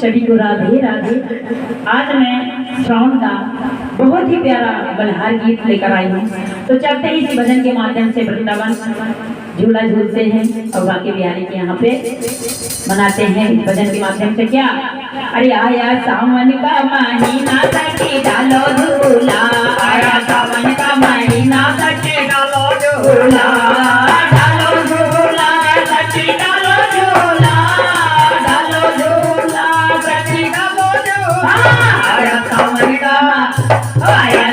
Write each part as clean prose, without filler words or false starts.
सभी को राधे राधे। आज मैं श्रावण का बहुत ही प्यारा बलहार गीत लेकर आई हूँ। तो चलते ही इसी भजन के माध्यम से वृंदावन झूला झूलते हैं और बाकी बिहारी के यहाँ पे मनाते हैं भजन के माध्यम से। क्या अरे आया सावन का महीना सखी डालो झूला, आया सावन का महीना सखी डालो झूला, डालो झूला सखी डालो झूला, डालो झूला सखी डालो झूला। आया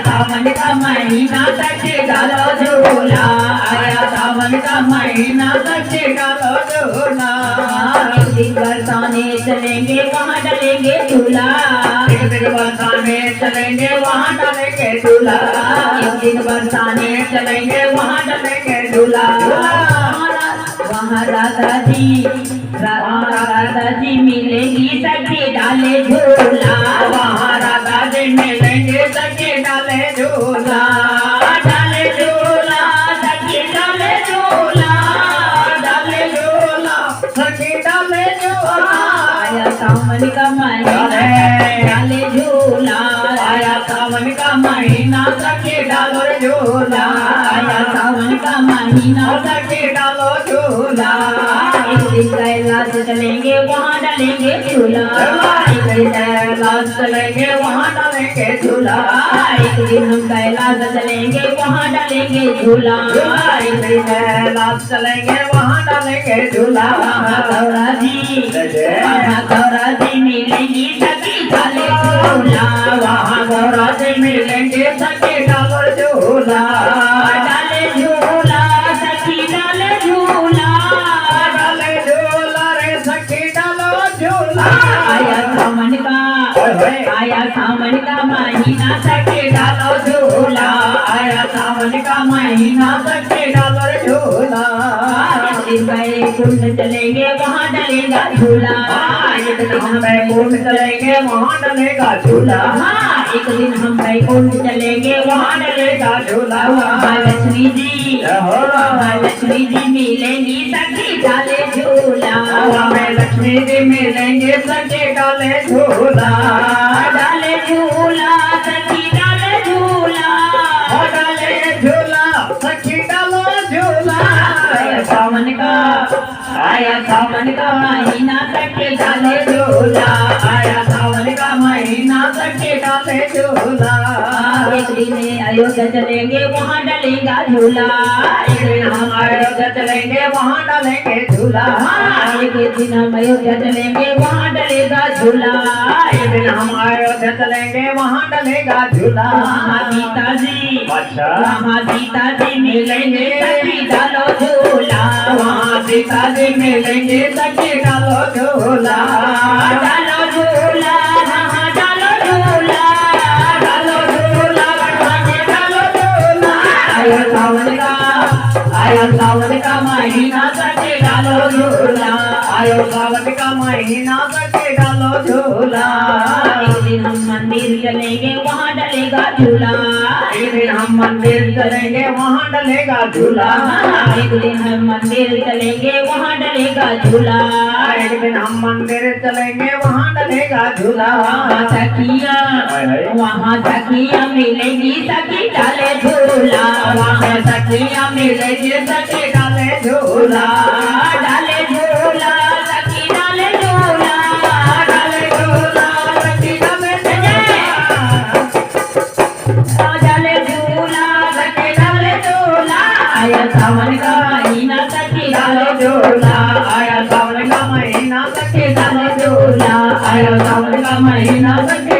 सावन का महीना सखी डालो झूला, आया सावन का महीना सखी डालो झूला। एक दिन बरसाने चलेंगे वहाँ डलेंगे झूला, एक दिन बरसाने चलेंगे वहाँ डलेंगे झूला, एक दिन बरसाने चलेंगे वहाँ डलेंगे झूला। वहाँ राधा जी मिलेंगी सखी डाले झूला, वहाँ राधा जी मिलेंगे सखी डाले झूला, डाले झूला सखी डाले झूला, डाले झूला सखी डाले झूला। आया सावन का महीना डाले झूला, आया सावन का महीना सखी डालो झूला, आया सावन का महीना सखी डालो झूला। एक दिन कैलाश चलेंगे वहाँ डलेंगे झूला, एक दिन कैलाश चलेंगे वहाँ डलेंगे झूला, एक दिन हम कैलाश चलेंगे वहाँ डलेंगे झूला, एक दिन कैलाश चलेंगे वहाँ डलेंगे झूला। गौरा जी मिलेंगी सखी डाले झूला, वहाँ गौरा जी मिलेंगे सखी डालो झूला, डाले झूला सखी डाले झूला, डाले झूला रे सखी डालो झूला। आया सावन का महीना सखी डालो झूला, आया सावन का महीना सखी डालो झूला। एक दिन कुंड चलेंगे वहाँ डलेगा झूला, एक दिन हम कुंड चलेंगे वहाँ डलेगा झूला, एक दिन हम कुंड चलेंगे वहाँ डलेगा झूला। महालक्ष्मी जी मिलेंगी सखी डाले झूला, हमें लक्ष्मी जी मिलेंगे सखी डाले झूला, डाले झूला सखी डाले झूला, डाले झूला सखी डालो झूला। आया सावन का महीना सखी डाले झूला, आया सावन का महीना सखी डाले झूला। एक दिन अयोध्या चलेंगे वहाँ डलेगा झूला, एक दिन हम अयोध्या चलेंगे वहाँ डलेंगे झूला, एक दिन हम अयोध्या चलेंगे वहाँ डलेगा झूला, एक दिन हम अयोध्या चलेंगे वहाँ डलेगा झूला। वहाँ सीता जी मिलेंगे सखी डालो झूला, वहाँ सीता जी मिलेंगे सखी डालो झूला, डालो झूला वहाँ डालो झूला, डालो झूला डालो झूला। आया सावन का महीना सखी डालो झूला, आयो सावन का महीना सखी डालो झूला। एक दिन हम मंदिर चलेंगे वहाँ डलेगा झूला, एक दिन हम मंदिर चलेंगे वहाँ डलेगा झूला, एक दिन हम मंदिर चलेंगे वहाँ डलेगा झूला, एक दिन हम मंदिर चलेंगे वहाँ डलेगा झूला। वहाँ सखिया मिलेगी सखी डाले झूला, वहाँ सखिया मिलेगी सखी डाले झूला, डाले झूला सखी डाले झूला, डाले झूला सखी डाले झूला, सखी डाले झूला। आया सावन का महीना सखी डालो झूला, आया सावन का महीना सखी डालो झूला, आया सावन का महीना सखी